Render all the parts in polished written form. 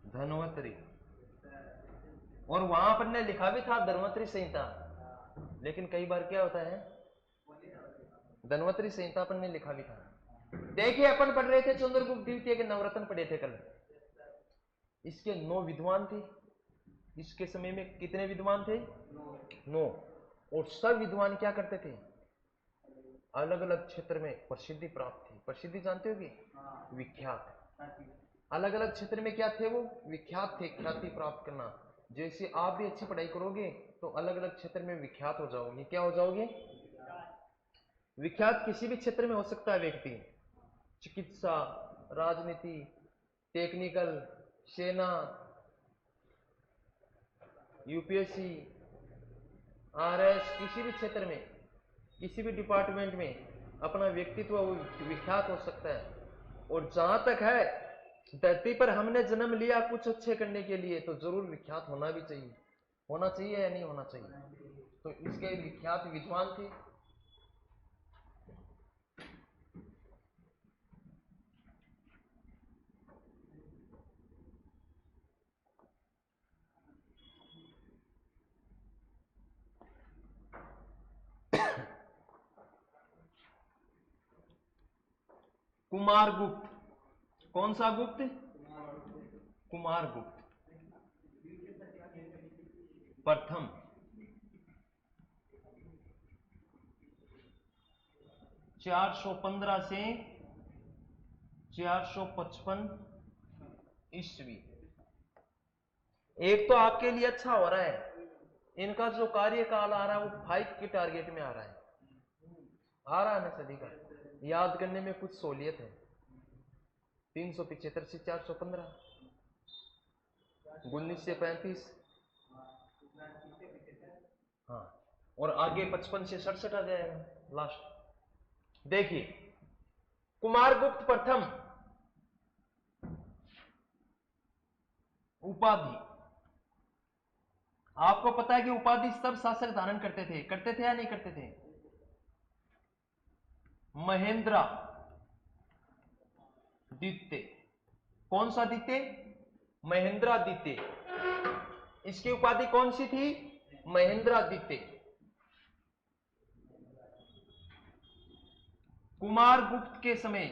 धन्वंतरी। और वहां अपन ने लिखा भी था धन्वंतरी संहिता, लेकिन कई बार क्या होता है धन्वंतरी संहिता अपन ने लिखा भी था। देखिए अपन पढ़ रहे थे चंद्रगुप्त द्वितीय के नवरत्न पढ़े थे कल। इसके 9 विद्वान थे। इसके समय में कितने विद्वान थे? 9। और सब विद्वान क्या करते थे? अलग अलग क्षेत्र में प्रसिद्धि प्राप्त थी। प्रसिद्धि जानते होगी? विख्यात। अलग अलग क्षेत्र में क्या थे वो? विख्यात थे। ख्याति प्राप्त करना। जैसे आप भी अच्छी पढ़ाई करोगे तो अलग अलग क्षेत्र में विख्यात हो जाओगे। क्या हो जाओगे? विख्यात किसी भी क्षेत्र में हो सकता है व्यक्ति। चिकित्सा, राजनीति, टेक्निकल, सेना, यूपीएससी, आरएस, किसी भी क्षेत्र में, किसी भी डिपार्टमेंट में अपना व्यक्तित्व विख्यात हो सकता है। और जहां तक है धरती पर हमने जन्म लिया कुछ अच्छे करने के लिए, तो जरूर विख्यात होना भी चाहिए। होना चाहिए या नहीं होना चाहिए? तो इसके विख्यात विद्वान थे। कुमारगुप्त। कौन सा गुप्त? कुमारगुप्त प्रथम। 415 से 455 ईस्वी। एक तो आपके लिए अच्छा हो रहा है, इनका जो कार्यकाल आ रहा है वो 5 के टारगेट में आ रहा है। आ रहा है ना सभी का? याद करने में कुछ सहूलियत है। 375 से 415, 19 से 35, हाँ, और आगे 55 से 67 आ जाएगा लास्ट। देखिए कुमारगुप्त प्रथम उपाधि। आपको पता है कि उपाधि सब शासक धारण करते थे या नहीं करते थे? महेंद्र द्वितीय। कौन सा द्वितीय? महेंद्र द्वितीय। इसकी उपाधि कौन सी थी? महेंद्र द्वितीय। कुमारगुप्त के समय,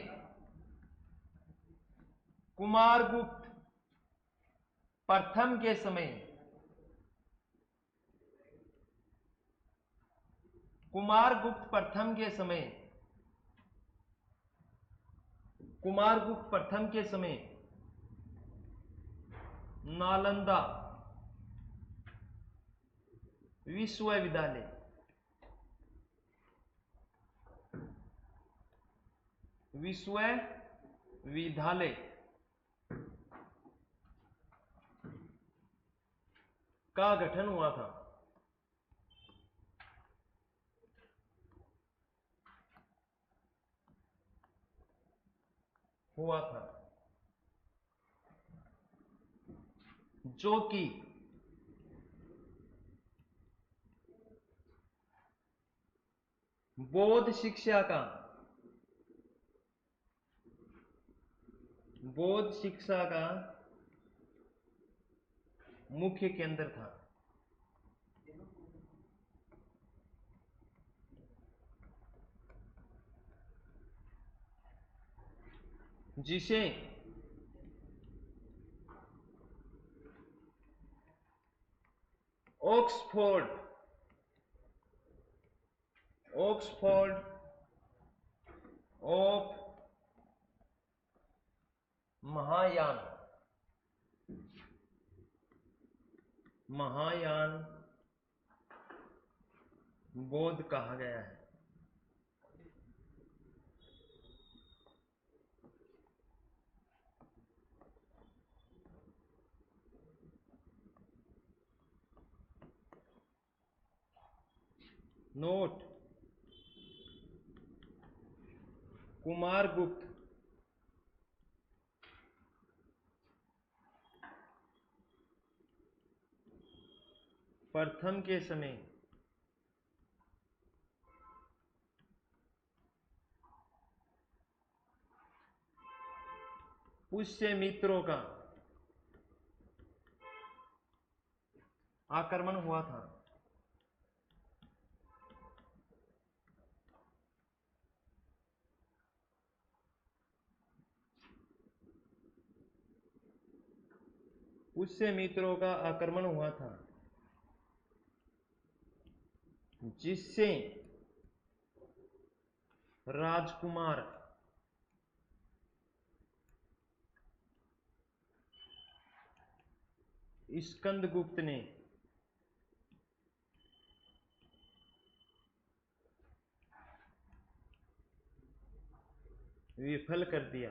कुमारगुप्त प्रथम के समय, कुमारगुप्त प्रथम के समय, कुमारगुप्त प्रथम के समय नालंदा विश्वविद्यालय, विश्वविद्यालय का गठन हुआ था। जो कि बौद्ध शिक्षा का मुख्य केंद्र था। जिसे ऑक्सफोर्ड ऑफ महायान बौद्ध कहा गया है। नोट, कुमारगुप्त प्रथम के समय पुष्यमित्रों का आक्रमण हुआ था। उससे मित्रों का आक्रमण हुआ था, जिससे राजकुमार स्कंदगुप्त ने विफल कर दिया।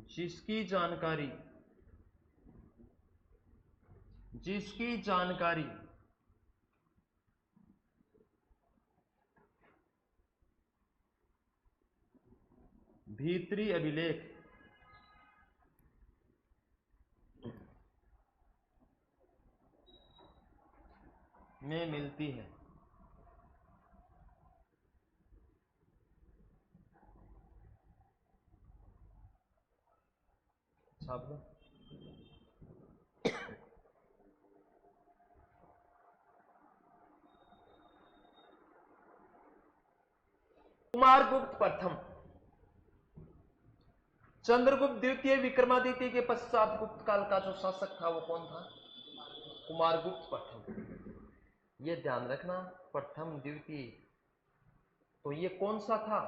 जिसकी जानकारी भीतरी अभिलेख में मिलती है। छाप दो। कुमारगुप्त प्रथम, चंद्रगुप्त द्वितीय विक्रमादित्य के पश्चात गुप्त काल का जो शासक था वो कौन था? कुमारगुप्त प्रथम। ये ध्यान रखना, प्रथम द्वितीय, तो ये कौन सा था?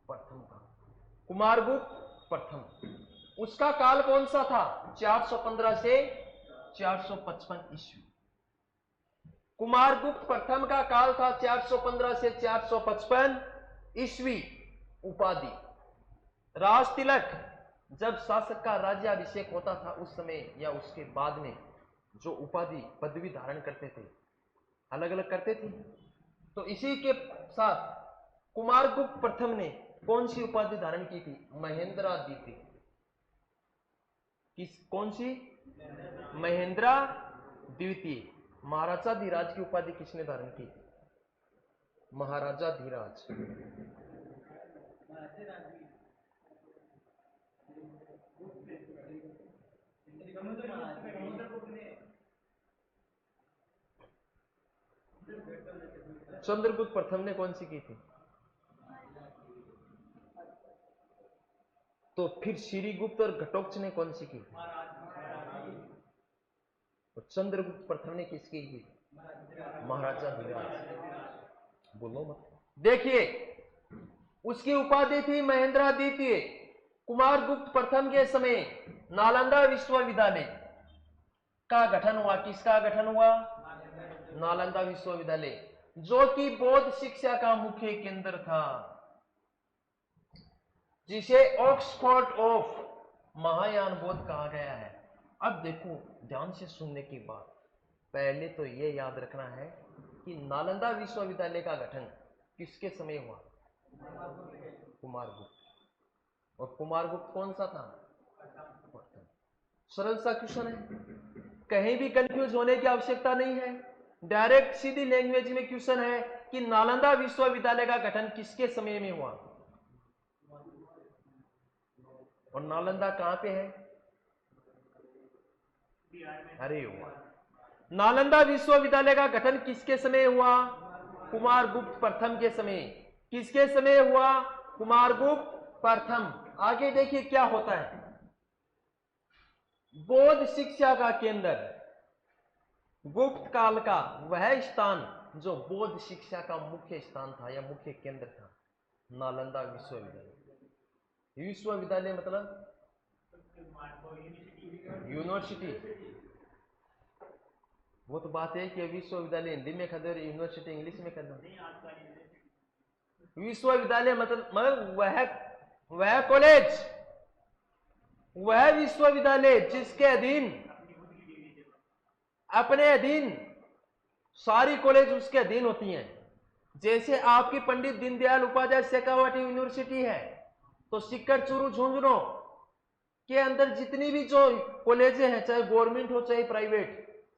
प्रथम था, कुमारगुप्त प्रथम। उसका काल कौन सा था? 415 से 455 ईस्वी। कुमारगुप्त प्रथम का काल था 415 से 455 ईस्वी। उपाधि राज तिलक, जब शासक का राज्याभिषेक होता था उस समय या उसके बाद में जो उपाधि पदवी धारण करते थे, अलग अलग करते थे, तो इसी के साथ कुमारगुप्त प्रथम ने कौन सी उपाधि धारण की थी? महेंद्रादित्य। कौन सी? महेंद्रा द्वितीय। महाराजा धीराज की उपाधि किसने धारण की? महाराजा धीराज। चंद्रगुप्त प्रथम ने कौन सी की थी? तो फिर श्रीगुप्त और घटोत्कच ने कौन सी की थी? तो चंद्रगुप्त प्रथम ने किसकी की? महाराजा धीराज। बोलो मत। देखिए, उसकी उपाधि थी महेंद्रादित्य। कुमारगुप्त प्रथम के समय नालंदा विश्वविद्यालय का गठन हुआ। किसका गठन हुआ? नालंदा विश्वविद्यालय, जो कि बौद्ध शिक्षा का मुख्य केंद्र था, जिसे ऑक्सफोर्ड ऑफ महायान बौद्ध कहा गया है। अब देखो ध्यान से सुनने की बात, पहले तो यह याद रखना है कि नालंदा विश्वविद्यालय का गठन किसके समय हुआ? कुमारगुप्त। और कुमारगुप्त कौन सा था? सरल सा क्वेश्चन है, कहीं भी कंफ्यूज होने की आवश्यकता नहीं है, डायरेक्ट सीधी लैंग्वेज में क्वेश्चन है कि नालंदा विश्वविद्यालय का गठन किसके समय में हुआ? और नालंदा कहां पे है? अरे हुआ। नालंदा विश्वविद्यालय का गठन किसके समय हुआ? कुमारगुप्त प्रथम के समय। किसके समय हुआ? कुमारगुप्त प्रथम। आगे देखिए क्या होता है। बौद्ध शिक्षा का केंद्र, गुप्त काल का वह स्थान जो बौद्ध शिक्षा का मुख्य स्थान था या मुख्य केंद्र था, नालंदा विश्वविद्यालय। विश्वविद्यालय मतलब यूनिवर्सिटी। वो तो बात है कि विश्वविद्यालय हिंदी में कर दो, यूनिवर्सिटी इंग्लिश में कर दो। विश्वविद्यालय मतलब वह कॉलेज, वह विश्वविद्यालय जिसके अधीन, अपने अधीन सारी कॉलेज उसके अधीन होती हैं। जैसे आपकी पंडित दीनदयाल उपाध्याय शेखावटी यूनिवर्सिटी है, तो सिक्कर चूरू झुंझुनू के अंदर जितनी भी जो कॉलेजें हैं, चाहे गवर्नमेंट हो चाहे प्राइवेट,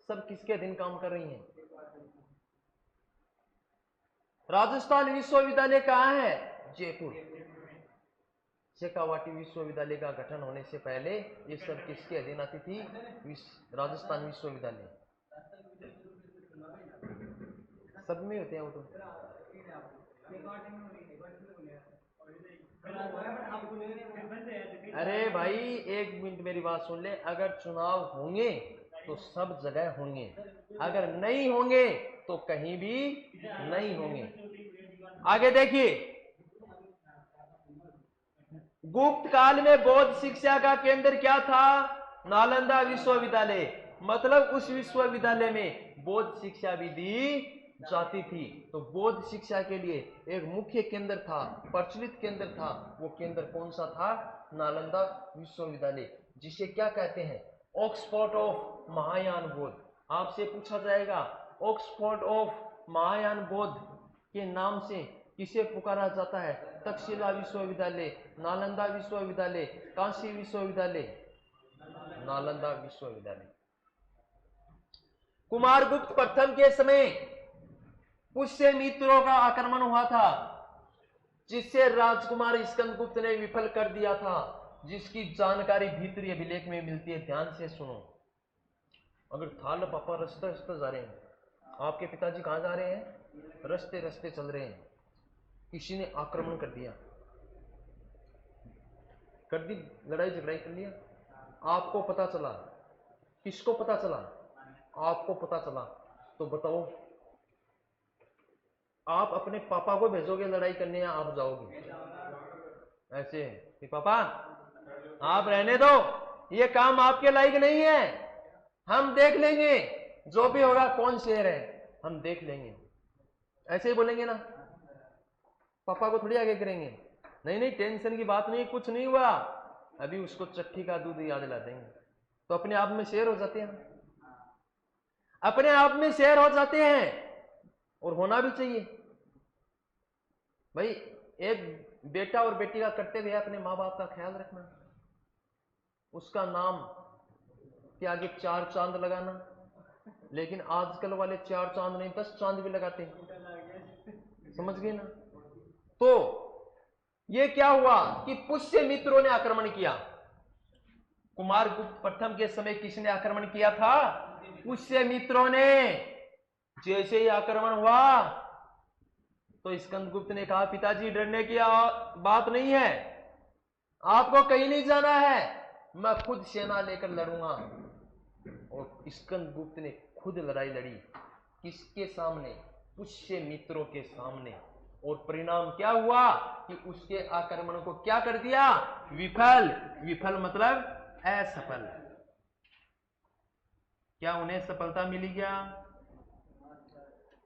सब किसके अधीन काम कर रही हैं? राजस्थान विश्वविद्यालय कहाँ है? जयपुर। शेखावाटी विश्वविद्यालय का गठन होने से पहले ये सब किसके अधीन आती थी? राजस्थान विश्वविद्यालय। सब में होते हैं वो तो। अरे भाई एक मिनट मेरी बात सुन ले, अगर चुनाव होंगे तो सब जगह होंगे, अगर नहीं होंगे तो कहीं भी नहीं होंगे। आगे देखिए, गुप्त काल में बौद्ध शिक्षा का केंद्र क्या था? नालंदा विश्वविद्यालय। मतलब उस विश्वविद्यालय में बौद्ध शिक्षा भी दी जाती थी। तो बौद्ध शिक्षा के लिए एक मुख्य केंद्र था, प्रचलित केंद्र था। वो केंद्र कौन सा था? नालंदा विश्वविद्यालय, जिसे क्या कहते हैं? ऑक्सफोर्ड ऑफ महायान बौद्ध। आपसे पूछा जाएगा ऑक्सफोर्ड ऑफ महायान बौद्ध के नाम से किसे पुकारा जाता है? तक्षशिला विश्वविद्यालय, नालंदा विश्वविद्यालय, काशी विश्वविद्यालय, नालंदा विश्वविद्यालय। कुमारगुप्त प्रथम के समय पुष्य मित्रों का आक्रमण हुआ था, जिससे राजकुमार स्कंदगुप्त ने विफल कर दिया था, जिसकी जानकारी भीतरी अभिलेख में मिलती है। ध्यान से सुनो। अगर थाल पापा रस्ते रस्ते जा रहे हैं, आपके पिताजी कहां जा रहे हैं? रस्ते रस्ते चल रहे हैं, किसी ने आक्रमण कर दिया, कर दी लड़ाई झगड़ाई कर लिया, आपको पता चला। किसको पता चला? आपको पता चला। तो बताओ, आप अपने पापा को भेजोगे लड़ाई करने या आप जाओगे? ऐसे कि पापा आप रहने दो, ये काम आपके लायक नहीं है, हम देख लेंगे, जो भी होगा, कौन शेर है, हम देख लेंगे। ऐसे ही बोलेंगे ना? पापा को थोड़ी आगे करेंगे। नहीं नहीं, टेंशन की बात नहीं, कुछ नहीं हुआ, अभी उसको चट्टी का दूध याद दिला देंगे। तो अपने आप में शेर हो जाते हैं, अपने आप में शेर हो जाते हैं, और होना भी चाहिए भाई। एक बेटा और बेटी का करते हुए अपने माँ बाप का ख्याल रखना, उसका नाम के आगे 4 चांद लगाना। लेकिन आजकल वाले 4 चांद नहीं, 10 चांद भी लगाते हैं, समझ गए ना? तो ये क्या हुआ कि पुष्य मित्रों ने आक्रमण किया। कुमारगुप्त प्रथम के समय किसने आक्रमण किया था? पुष्य मित्रों ने। जैसे ही आक्रमण हुआ तो स्कंदगुप्त ने कहा, पिताजी डरने की बात नहीं है, आपको कहीं नहीं जाना है, मैं खुद सेना लेकर लड़ूंगा। और स्कंदगुप्त ने खुद लड़ाई लड़ी। किसके सामने? पुष्य मित्रों के सामने। और परिणाम क्या हुआ कि उसके आक्रमण को क्या कर दिया? विफल। विफल मतलब असफल। क्या उन्हें सफलता मिली क्या?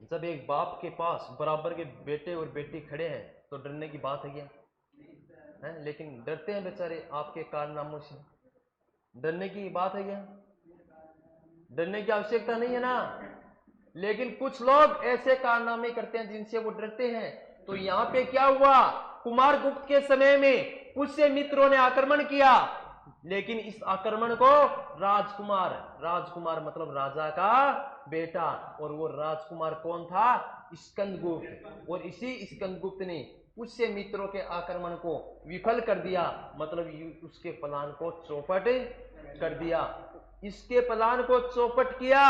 जब एक बाप के पास बराबर के बेटे और बेटी खड़े हैं तो डरने की बात है क्या? है? लेकिन डरते हैं बेचारे आपके कारनामों से, डरने की बात है क्या? डरने की आवश्यकता नहीं है ना। लेकिन कुछ लोग ऐसे कारनामे करते हैं जिनसे वो डरते हैं। तो यहां पे क्या हुआ? कुमारगुप्त के समय में पुष्य मित्रों ने आक्रमण किया, लेकिन इस आक्रमण को राजकुमार, राजकुमार मतलब राजा का बेटा, और वो राजकुमार कौन था? स्कंदगुप्त। और इसी स्कंदगुप्त ने पुष्य मित्रों के आक्रमण को विफल कर दिया, मतलब उसके प्लान को चौपट कर दिया। इसके प्लान को चौपट किया,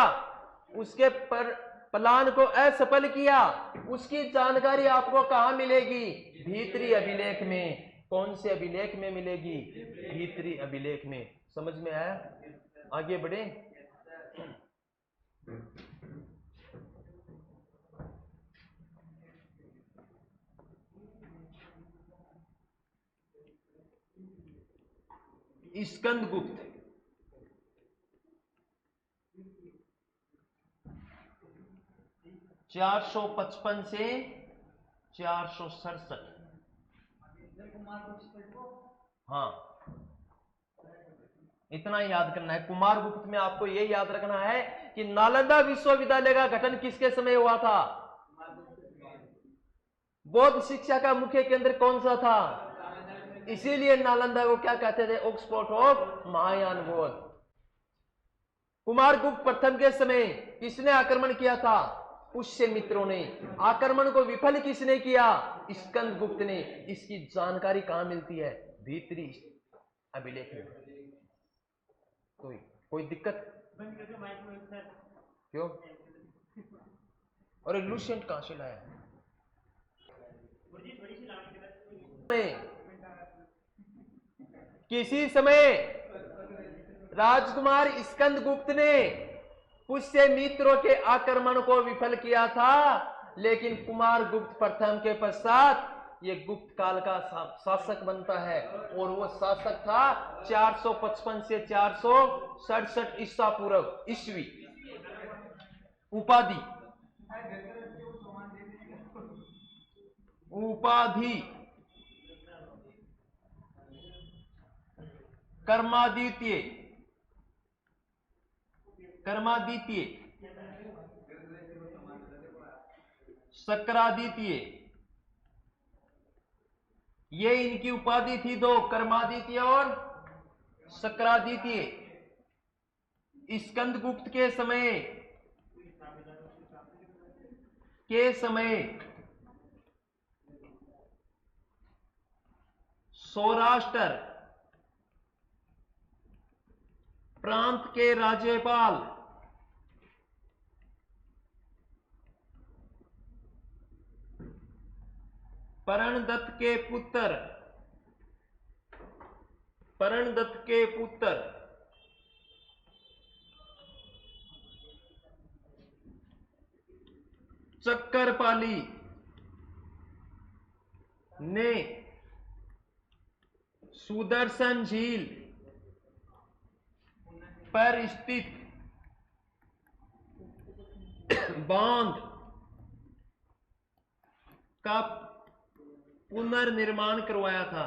उसके प्लान को असफल किया। उसकी जानकारी आपको कहां मिलेगी? भीतरी अभिलेख में। कौन से अभिलेख में मिलेगी? भीतरी अभिलेख में। समझ में आया? आगे बढ़े। स्कंदगुप्त 455 से 467। हाँ, इतना याद करना है। कुमारगुप्त में आपको यह याद रखना है कि नालंदा विश्वविद्यालय का गठन किसके समय हुआ था? बौद्ध शिक्षा का मुख्य केंद्र कौन सा था? इसीलिए नालंदा को क्या कहते थे? ऑक्सफोर्ड ऑफ महायान बौद्ध। कुमारगुप्त प्रथम के समय किसने आक्रमण किया था? पुष्य मित्रों ने। आक्रमण को विफल किसने किया? स्कंदगुप्त ने। इसकी जानकारी कहां मिलती है? भीतरी अभिलेख में। कोई दिक्कत? क्यों? और लूसेंट कहां से लाया? किसी समय राजकुमार स्कंदगुप्त ने पुष्य मित्रों के आक्रमण को विफल किया था, लेकिन कुमार गुप्त प्रथम के पश्चात ये गुप्त काल का शासक बनता है, और वो शासक था 455 से 467 ईसा पूर्व ईस्वी। उपाधि कर्मादित्य, शक्रादित्य, ये इनकी उपाधि थी दो, कर्मादित्य और शक्रादित्य। स्कंदगुप्त के समय सौराष्ट्र प्रांत के राज्यपाल परणदत्त के पुत्र चक्करपाली ने सुदर्शन झील पर स्थित बांध का पुनर्निर्माण करवाया था।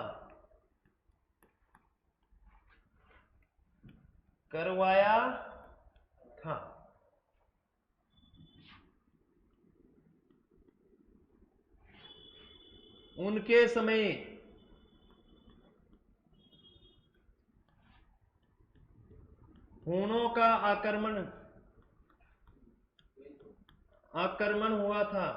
उनके समय हूणों का आक्रमण हुआ था,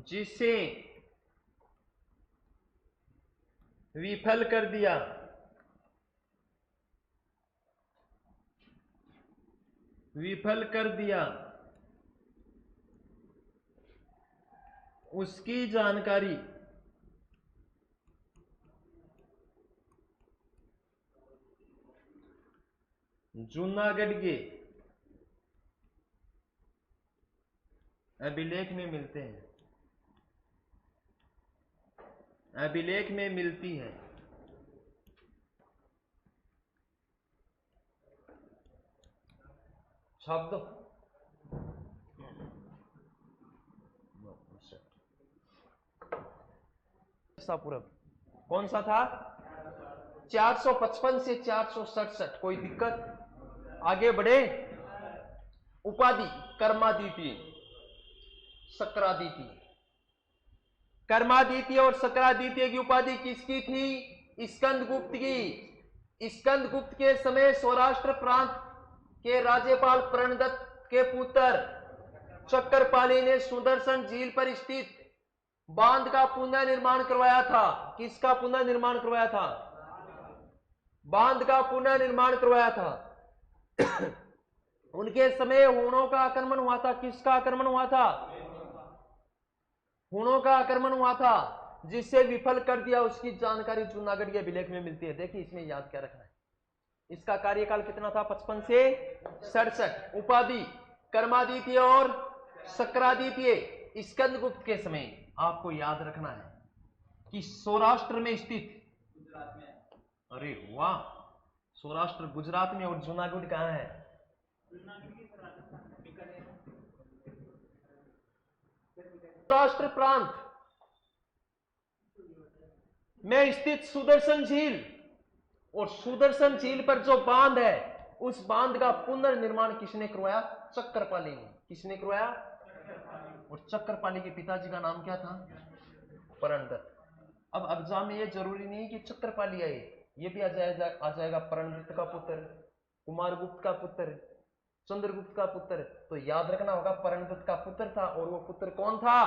जिसे विफल कर दिया। उसकी जानकारी जूनागढ़ के अभिलेख में मिलती है। शब्द पूर्व कौन सा था? 455 से 467। कोई दिक्कत? आगे बढ़े। उपाधि कर्मादित्य, शक्रादित्य। कर्मादित्य और शक्रादित्य की उपाधि किसकी थी? स्कंदगुप्त की। स्कंदगुप्त के समय सौराष्ट्र प्रांत के राज्यपाल प्रणदत्त के पुत्र चक्करपाली ने सुदर्शन झील पर स्थित बांध का पुनर्निर्माण करवाया था। किसका पुनर्निर्माण करवाया था? बांध का पुनर्निर्माण करवाया था। उनके समय हूणों का आक्रमण हुआ था। किसका आक्रमण हुआ था? हूणों का आक्रमण हुआ था, जिससे विफल कर दिया। उसकी जानकारी जूनागढ़ के अभिलेख में मिलती है। देखिए, इसमें याद क्या रखना है। इसका कार्यकाल कितना था? 55 से 67। उपाधि कर्मादित्य और शक्रादित्य। स्कंदगुप्त के समय आपको याद रखना है कि सौराष्ट्र में स्थित, अरे वाह, सौराष्ट्र गुजरात में और जूनागढ़ कहां है? सौराष्ट्र प्रांत में स्थित सुदर्शन झील, और सुदर्शन झील पर जो बांध है, उस बांध का पुनर्निर्माण किसने करवाया? चक्करपाली ने। किसने करवाया? और चक्करपाली के पिताजी का नाम क्या था? परणदत्त। अब एग्जाम में ये जरूरी नहीं कि चक्करपाली आए, ये भी आ जाएगा प्रणवृत्त का पुत्र, कुमारगुप्त का पुत्र, चंद्रगुप्त का पुत्र। तो याद रखना होगा प्रणवृत्त का पुत्र था, और वो पुत्र कौन था?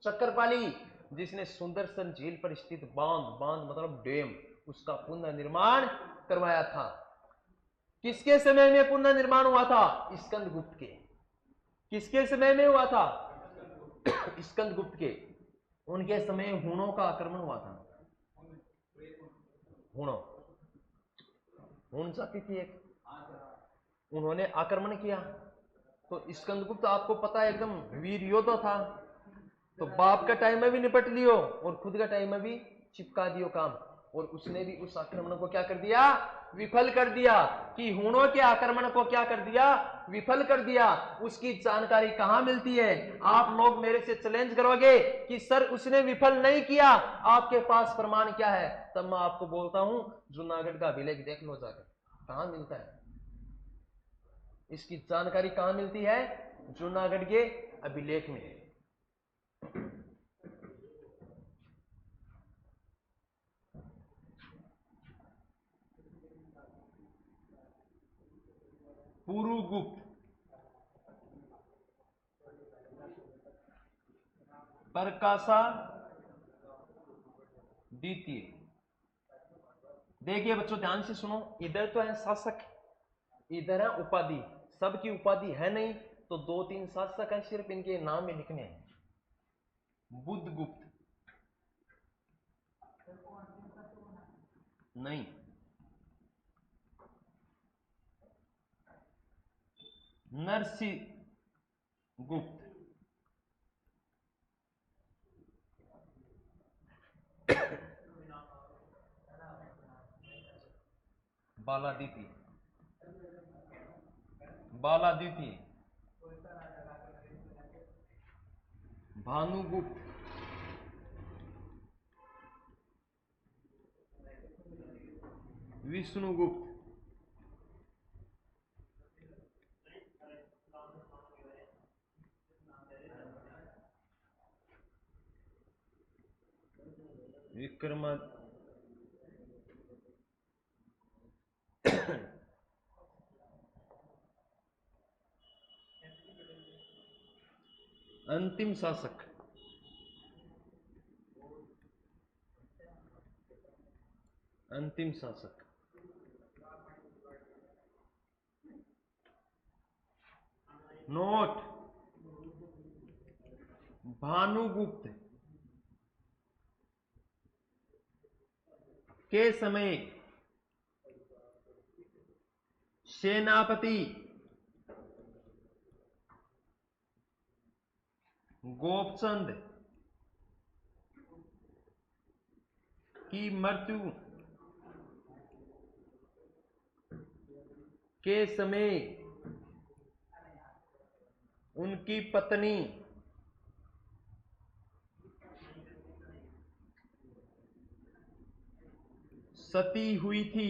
चक्रपाली, जिसने सुदर्शन झील पर स्थित बांध मतलब डैम, उसका पुनर्निर्माण करवाया था। किसके समय में पुनर्निर्माण हुआ था? स्कंदगुप्त के। किसके समय में हुआ था? स्कंदगुप्त के। उनके समय हुणों का आक्रमण हुआ था। हुण जाति थी एक, उन्होंने आक्रमण किया। तो स्कंदगुप्त आपको पता है एकदम वीर योद्धा था, तो बाप का टाइम में भी निपट लियो और खुद का टाइम में भी चिपका दियो काम। और उसने भी उस आक्रमण को क्या कर दिया? विफल कर दिया। कि हुणों के आक्रमण को क्या कर दिया? विफल कर दिया। उसकी जानकारी कहां मिलती है? आप लोग मेरे से चैलेंज करोगे कि सर उसने विफल नहीं किया, आपके पास प्रमाण क्या है? तब मैं आपको बोलता हूं जूनागढ़ का अभिलेख देख लो जाकर, कहां मिलता है। इसकी जानकारी कहां मिलती है? जूनागढ़ के अभिलेख में। पुरुगुप्त, प्रकाशा द्वितीय। देखिए बच्चों ध्यान से सुनो, इधर तो है शासक, इधर है उपाधि। सबकी उपाधि है नहीं, तो 2-3 शासक है, सिर्फ इनके नाम में लिखने हैं। बुद्धगुप्त नहीं, नरसिंह गुप्त, बालादित्य, बालादित्य, भानुगुप्त, विष्णुगुप्त, विक्रमादित्य, अंतिम शासक, अंतिम शासक नोट, भानुगुप्त के समय सेनापति गोपचंद की मृत्यु के समय उनकी पत्नी सती हुई थी।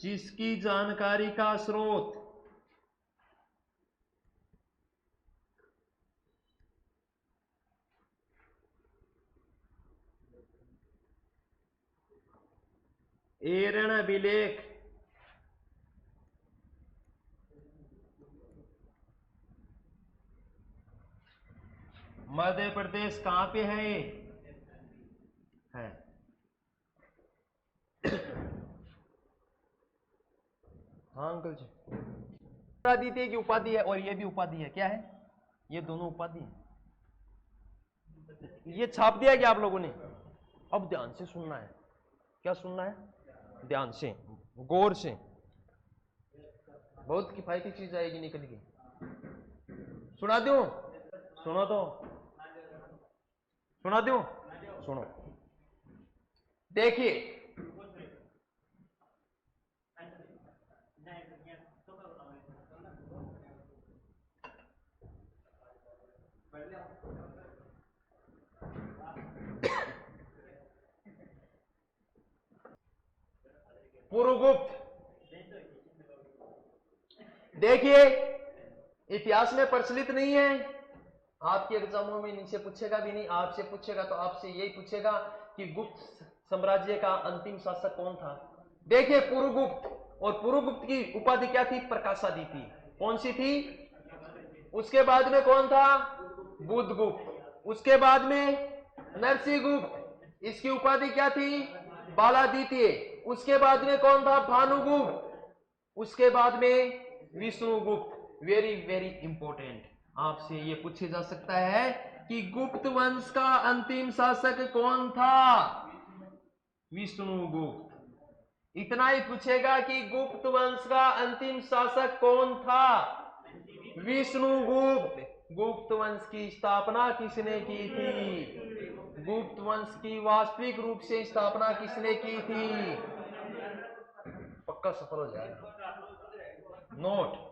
जिसकी जानकारी का स्रोत एरण अभिलेख मध्य प्रदेश कहां पे है? है हाँ अंकल जी, आदित्य की उपाधि है और ये भी उपाधि है। क्या है? ये दोनों उपाधि है। ये छाप दिया क्या आप लोगों ने? अब ध्यान से सुनना है। क्या सुनना है? ध्यान से, गौर से, बहुत किफायती चीज आएगी निकल के। सुना दूं? सुनो तो, सुना दूं? सुनो, देखिए पुरुगुप्त, देखिए इतिहास में प्रचलित नहीं है, आपके एग्जामों में नीचे पूछेगा भी नहीं, आपसे पूछेगा तो आपसे यही पूछेगा कि गुप्त साम्राज्य का अंतिम शासक कौन था। देखिए पुरुगुप्त, और पुरुगुप्त की उपाधि क्या थी? प्रकाशादिति। कौन सी थी? उसके बाद में कौन था? बुधगुप्त। उसके बाद में नरसिंहगुप्त, इसकी उपाधि क्या थी? बालादित्य। उसके बाद में कौन था? भानुगुप्त। उसके बाद में विष्णुगुप्त। वेरी वेरी इंपॉर्टेंट, आपसे यह पूछा जा सकता है कि गुप्त वंश का अंतिम शासक कौन था? विष्णुगुप्त। इतना ही पूछेगा कि गुप्त वंश का अंतिम शासक कौन था? विष्णुगुप्त। गुप्त वंश की स्थापना किसने की थी? गुप्त वंश की वास्तविक रूप से स्थापना किसने की थी? पक्का सफल हो जाएगा। नोट,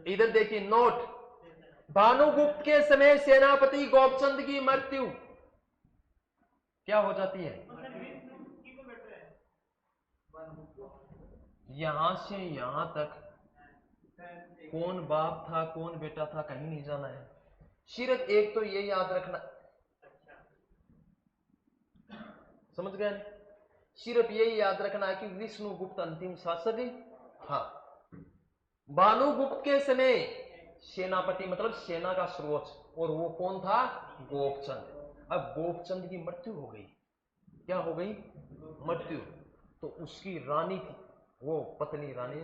इधर देखिए नोट। भानुगुप्त के समय सेनापति गोपचंद की मृत्यु क्या हो जाती है? यहां से यहां तक कौन बाप था कौन बेटा था कहीं नहीं जाना है, सिर्फ एक तो ये याद रखना, समझ गए? सिर्फ ये याद रखना है कि विष्णुगुप्त अंतिम शासक था। भानुगुप्त के समय सेनापति मतलब सेना का सर्वोच्च, और वो कौन था? गोपचंद। अब गोपचंद की मृत्यु हो गई। क्या हो गई? मृत्यु। तो उसकी रानी थी, वो पत्नी, रानी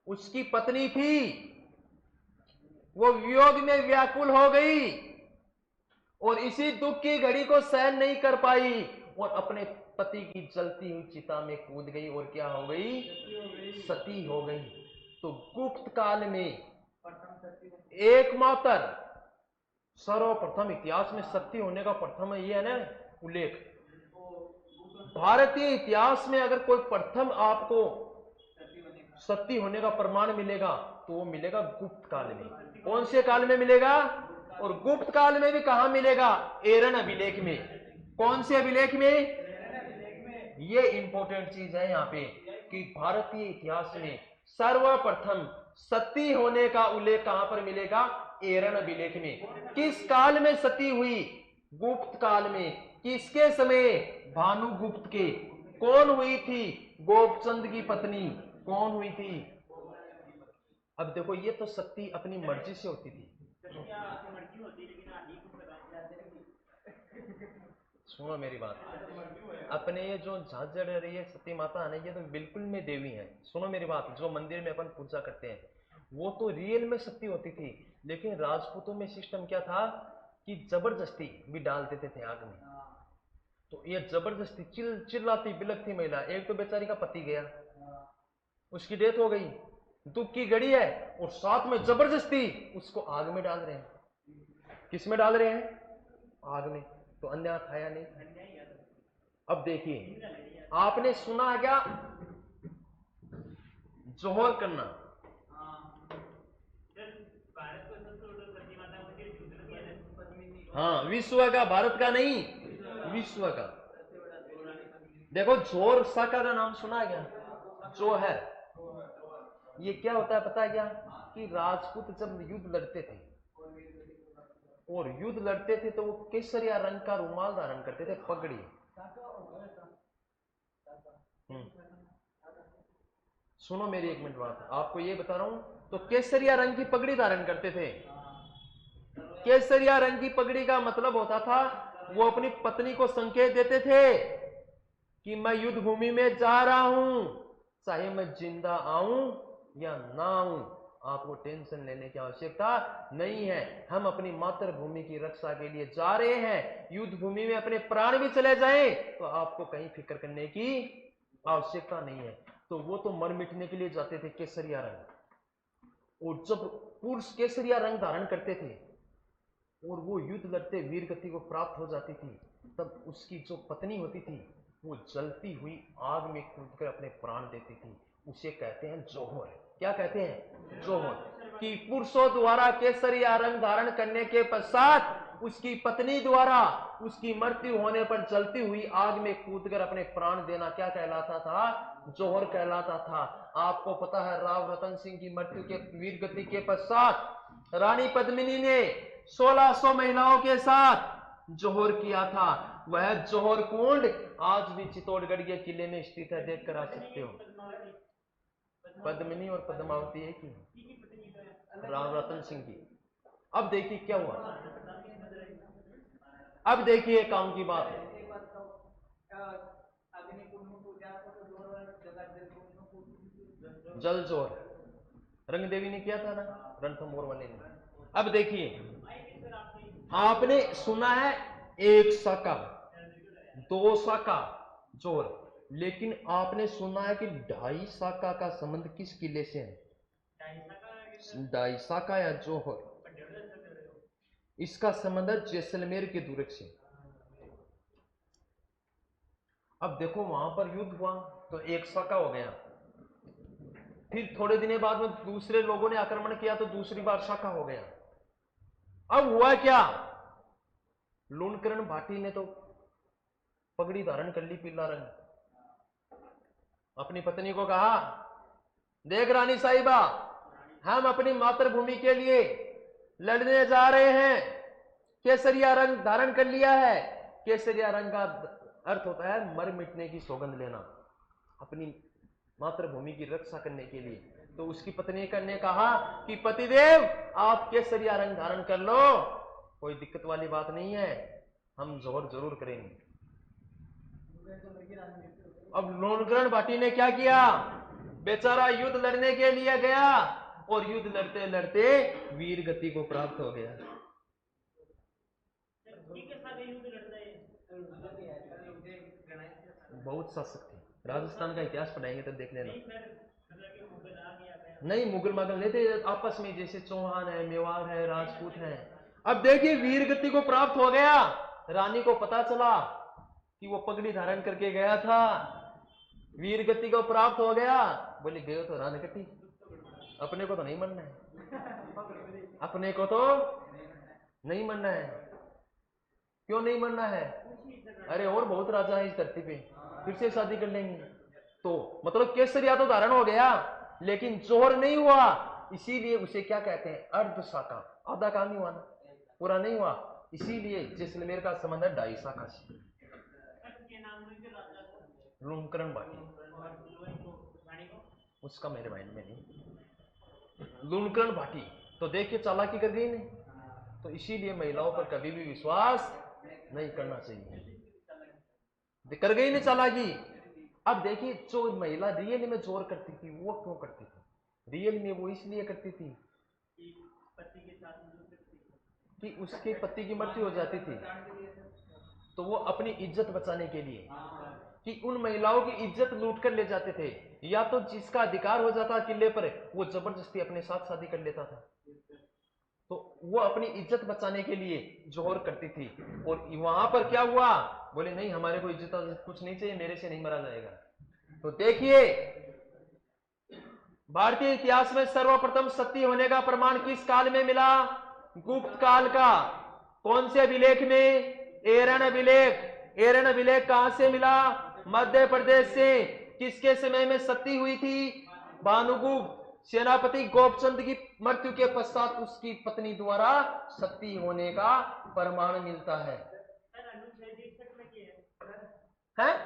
उसकी पत्नी थी, वो वियोग में व्याकुल हो गई और इसी दुख की घड़ी को सहन नहीं कर पाई और अपने पति की जलती हुई चिता में कूद गई और क्या हो गई? सती हो गई। तो गुप्त काल में एकमात्र सर्वप्रथम इतिहास में सती होने का प्रथम ये है ना उल्लेख, भारतीय इतिहास में अगर कोई प्रथम आपको सती होने का प्रमाण मिलेगा तो वो मिलेगा गुप्त काल में। कौन से काल में मिलेगा? और गुप्त काल में भी कहां मिलेगा? एरन अभिलेख में। कौन से अभिलेख में? ये इंपॉर्टेंट चीज है यहां पे कि भारतीय इतिहास में सर्वप्रथम सती होने का उल्लेख कहां पर मिलेगा? एरन अभिलेख में। किस काल में सती हुई? गुप्त काल में। किसके समय? भानुगुप्त के। कौन हुई थी? गोपचंद की पत्नी। कौन हुई थी? अब देखो ये तो सती अपनी मर्जी से होती थी। सुनो मेरी बात, अपने ये जो झांझड़ रही है सती माता है ना, ये तो बिल्कुल में देवी है। सुनो मेरी बात, जो मंदिर में अपन पूजा करते हैं वो तो रियल में सती होती थी, लेकिन राजपूतों में सिस्टम क्या था कि जबरदस्ती भी डाल देते थे आग में। तो ये जबरदस्ती चिल्लाती बिलखती महिला, एक तो बेचारी का पति गया, उसकी डेथ हो गई, दुख की घड़ी है, और साथ में जबरदस्ती उसको आग में डाल रहे हैं। किस में डाल रहे हैं? आग में। तो अन्याय खाया नहीं। अब देखिए, आपने सुना है क्या जोहर करना? हाँ, विश्व का, भारत का नहीं, विश्व का। देखो जोर साका का नाम सुना है क्या? जोहर। ये क्या होता है पता है क्या? कि राजपूत जब युद्ध लड़ते थे और युद्ध लड़ते थे तो वो केसरिया रंग का रुमाल धारण करते थे, पगड़ी। सुनो मेरी एक मिनट बात, आपको ये बता रहा हूं। तो केसरिया रंग की पगड़ी धारण करते थे। केसरिया रंग की पगड़ी का मतलब होता था वो अपनी पत्नी को संकेत देते थे कि मैं युद्ध भूमि में जा रहा हूं, चाहे मैं जिंदा आऊं या ना आऊं, आपको टेंशन लेने की आवश्यकता नहीं है। हम अपनी मातृभूमि की रक्षा के लिए जा रहे हैं, युद्ध भूमि में अपने प्राण भी चले जाएं तो आपको कहीं फिक्र करने की आवश्यकता नहीं है। तो वो तो मर मिटने के लिए जाते थे केसरिया रंग, और जब पुरुष केसरिया रंग धारण करते थे और वो युद्ध लड़ते वीर गति को प्राप्त हो जाती थी, तब उसकी जो पत्नी होती थी वो जलती हुई आग में कूदकर अपने प्राण देती थी। उसे कहते हैं जोहर। क्या कहते हैं? जोहर। कि पुरुषों द्वारा केसरिया रंग धारण करने के पश्चात उसकी पत्नी द्वारा उसकी मृत्यु होने पर जलती हुई आग में कूदकर अपने प्राण देना क्या कहलाता था? जोहर कहलाता था। आपको पता है राव रतन सिंह की मृत्यु के वीर गति के पश्चात रानी पद्मिनी ने 1600 महिलाओं के साथ जोहर किया था। वह जोहर कुंड आज भी चित्तौड़गढ़ के किले में स्थित है, देख कर आ सकते हो। पद्मिनी और पद्मावती एक ही, राव रतन सिंह की। अब देखिए क्या हुआ, अब देखिए काम की बात है। जल जोर रंग देवी ने किया था ना, रणथंभौर वाले ने। अब देखिए, आपने सुना है 1 साका 2 साका जोर, लेकिन आपने सुना है कि 2.5 साका का संबंध किस किले से है? 2.5 साका या जोहर, इसका संबंध है जैसलमेर के दुर्ग से। अब देखो वहां पर युद्ध हुआ तो 1 साका हो गया, फिर थोड़े दिन बाद में दूसरे लोगों ने आक्रमण किया तो दूसरी बार साका हो गया। अब हुआ क्या, लूणकरण भाटी ने तो पगड़ी धारण कर ली पीला रंग, अपनी पत्नी को कहा, देख रानी साहिबा, हम अपनी मातृभूमि के लिए लड़ने जा रहे हैं, केसरिया रंग धारण कर लिया है। केसरिया रंग का अर्थ होता है मर मिटने की सौगंध लेना, अपनी मातृभूमि की रक्षा करने के लिए। तो उसकी पत्नी ने कहा कि पतिदेव आप केसरिया रंग धारण कर लो, कोई दिक्कत वाली बात नहीं है, हम जोहर जरूर करेंगे। अब लूणकरण भाटी ने क्या किया, बेचारा युद्ध लड़ने के लिए गया और युद्ध लड़ते लड़ते वीर गति को प्राप्त हो गया। बहुत सशक्त है, राजस्थान का इतिहास पढ़ाएंगे तब देख लेना। नहीं, मुगल मागल नहीं थे, आपस में जैसे चौहान है, मेवाड़ है, राजपूत है। अब देखिए वीर गति को प्राप्त हो गया, रानी को पता चला कि वो पगड़ी धारण करके गया था, वीर गति को प्राप्त हो गया। बोले गए तो रान कटी, अपने को तो नहीं मरना है, अपने को तो नहीं मरना है। क्यों नहीं मरना है? अरे और बहुत राजा है इस धरती पे, फिर से शादी कर लेंगे। तो मतलब केसरिया तो धारण हो गया लेकिन जोहर नहीं हुआ, इसीलिए उसे क्या कहते हैं, अर्ध शाखा। आधा काम ही हुआ ना, पूरा नहीं हुआ, इसीलिए जैसलमेर का संबंध है 2.5 शाखा से। लूणकरण भाटी, उसका मेरे माइंड में नहीं। लूणकरण भाटी तो देखिए चालाकी कर गई नहीं, तो इसीलिए महिलाओं पर कभी भी विश्वास नहीं करना चाहिए, कर गई नहीं चालाकी। अब देखिए जो महिला रियल में जोर करती थी वो क्यों करती थी? रियल में वो इसलिए करती थी कि उसके पति की मृत्यु हो जाती थी, तो वो अपनी इज्जत बचाने के लिए, कि उन महिलाओं की इज्जत लूट कर ले जाते थे, या तो जिसका अधिकार हो जाता किले पर वो जबरदस्ती अपने साथ शादी कर लेता था। तो वो अपनी इज्जत बचाने के लिए जोहर करती थी। और वहां पर क्या हुआ, बोले नहीं हमारे को इज्जत कुछ नहीं चाहिए, मेरे से नहीं मरा जाएगा। तो देखिए भारतीय इतिहास में सर्वप्रथम सती होने का प्रमाण किस काल में मिला? गुप्त काल का। कौन से अभिलेख में? एरन अभिलेख। एरन अभिलेख कहां से मिला? मध्य प्रदेश से। किसके समय में सती हुई थी? भानुगुप्त। सेनापति गोपचंद की मृत्यु के पश्चात उसकी पत्नी द्वारा सती होने का प्रमाण मिलता है। हैं?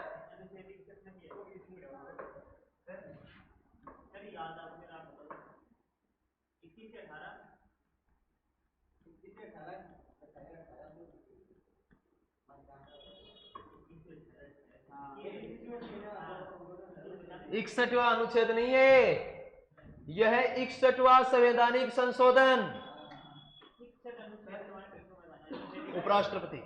इकसठवां अनुच्छेद नहीं है, यह है 61वां संवैधानिक संशोधन। उपराष्ट्रपति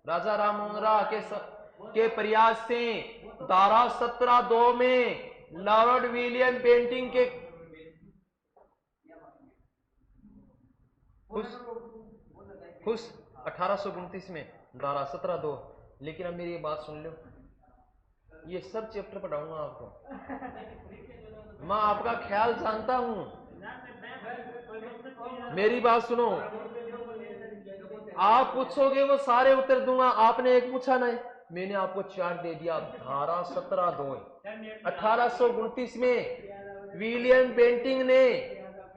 राजा राम मोहन राय के प्रयास से धारा 17(2) में लॉर्ड विलियम बेंटिंग के खुश 1829 में धारा 17(2। लेकिन अब मेरी बात सुन लो, ये सब चैप्टर पढ़ाऊंगा आपको, मैं आपका ख्याल जानता हूं, मेरी बात सुनो। आप पूछोगे वो सारे उत्तर दूंगा, आपने एक पूछा नहीं, मैंने आपको चार्ट दे दिया, धारा 17(2). 1829 में विलियम बेंटिंक ने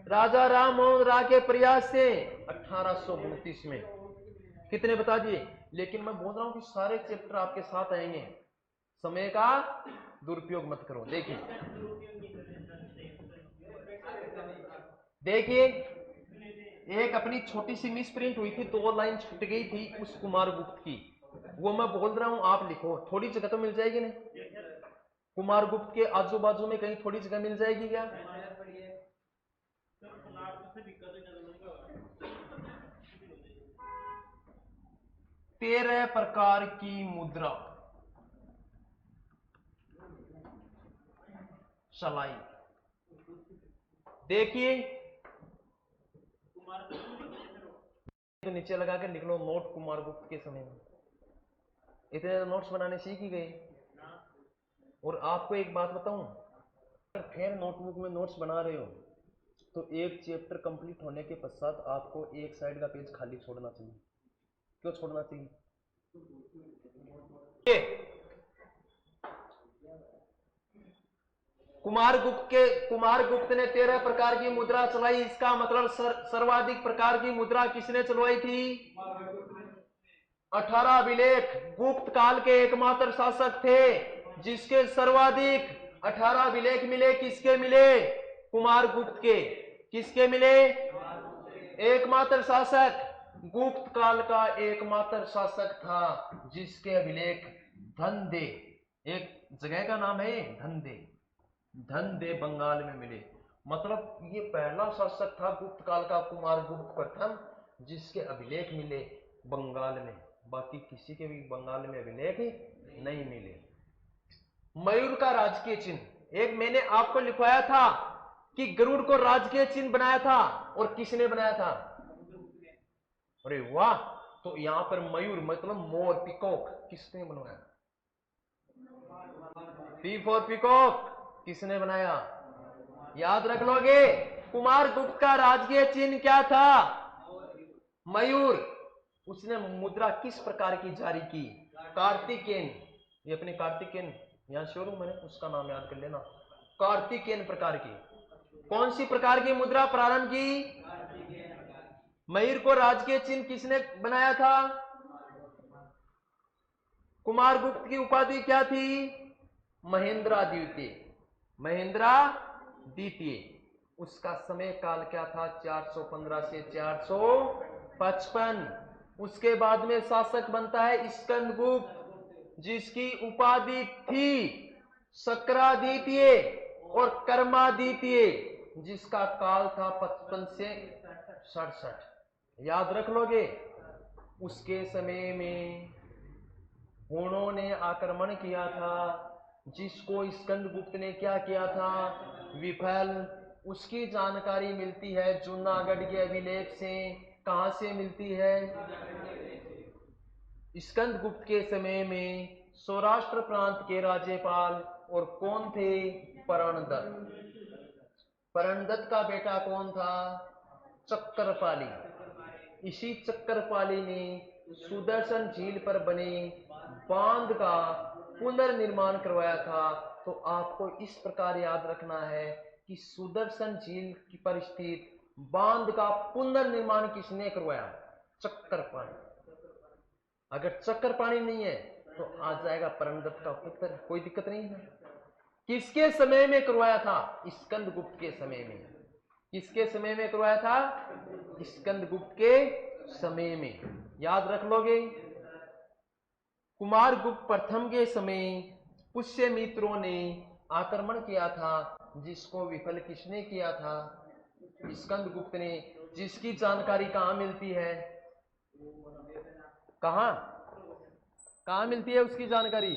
राजा राम मोहन राय के प्रयास से 1829 में कितने बता दिए। लेकिन मैं बोल रहा हूं कि सारे चैप्टर आपके साथ आएंगे, समय का दुरुपयोग मत करो। देखिए एक अपनी छोटी सी मिस प्रिंट हुई थी, 2 लाइन छूट गई थी उस कुमारगुप्त की, वो मैं बोल रहा हूं आप लिखो। थोड़ी जगह तो मिल जाएगी नहीं, कुमारगुप्त के आजू बाजू में कहीं थोड़ी जगह मिल जाएगी क्या? 13 प्रकार की मुद्रा चलाई। देखिए तो नीचे लगा के निकलो नोट कुमारगुप्त के समय में। इतने नोट्स बनाने सीख ही गए। और आपको एक बात बताऊं, अगर फिर नोटबुक में नोट्स बना रहे हो तो एक चैप्टर कंप्लीट होने के पश्चात आपको एक साइड का पेज खाली छोड़ना चाहिए। क्यों छोड़ना चाहिए? कुमारगुप्त ने 13 प्रकार की मुद्रा चलाई। इसका मतलब सर्वाधिक प्रकार की मुद्रा किसने चलवाई थी? 18 अभिलेख। गुप्त काल के एकमात्र शासक थे जिसके सर्वाधिक 18 अभिलेख मिले। किसके मिले? कुमारगुप्त के। किसके मिले? एकमात्र शासक, गुप्त काल का एकमात्र शासक था जिसके अभिलेख धनदे, एक जगह का नाम है धनदे, धनदे बंगाल में मिले। मतलब ये पहला शासक था गुप्त काल का कुमारगुप्त प्रथम जिसके अभिलेख मिले बंगाल में। बाकी किसी के भी बंगाल में अभिलेख नहीं मिले। मयूर का राजकीय चिन्ह, एक मैंने आपको लिखवाया था कि गरुड़ को राजकीय चिन्ह बनाया था, और किसने बनाया था? अरे वाह! तो यहां पर मयूर मतलब मोर, पिकॉक, किसने बनवाया? पी फॉर पिकॉक किसने बनाया? याद रख लोगे। कुमारगुप्त का राजकीय चिन्ह क्या था? मयूर। उसने मुद्रा किस प्रकार की जारी की? कार्तिकेयन। ये अपने कार्तिकेयन यहां शोरूम है, उसका नाम याद कर लेना। कार्तिकेयन प्रकार की। कौन सी प्रकार की मुद्रा प्रारंभ की? मयूर को राजकीय चिन्ह किसने बनाया था? कुमारगुप्त की उपाधि क्या थी? महेंद्रा द्वितीय। महेंद्रा द्वितीय। उसका समय काल क्या था? 415 से 455। उसके बाद में शासक बनता है स्कंदगुप्त जिसकी उपाधि थी शक्रादित्य और कर्मादित्य, जिसका काल था 55 से 67। याद रख लोगे। उसके समय में हुणों ने आक्रमण किया था जिसको स्कंदगुप्त ने क्या किया था? विफल। उसकी जानकारी मिलती है जूनागढ़ के अभिलेख से। कहां से मिलती है? स्कंदगुप्त के समय में सौराष्ट्र प्रांत के राज्यपाल और कौन थे? परणदत्त। परणदत्त का बेटा कौन था? चक्रपाली। इसी चक्रपाली ने सुदर्शन झील पर बने बांध का पुनर्निर्माण करवाया था। तो आपको इस प्रकार याद रखना है कि सुदर्शन झील की पर स्थित बांध का पुनर्निर्माण किसने करवाया? चक्रपाणी। अगर चक्रपाणी नहीं है तो आ जाएगा परणदत्त का पुत्र, कोई दिक्कत नहीं है। किसके समय में करवाया था? स्कंदगुप्त के समय में। किसके समय में करवाया था? स्कंदगुप्त के समय में। याद रख लोगे। कुमारगुप्त प्रथम के समय पुष्यमित्रों ने आक्रमण किया था जिसको विफल किसने किया था? स्कंदगुप्त ने। जिसकी जानकारी कहां मिलती है? कहां मिलती है उसकी जानकारी?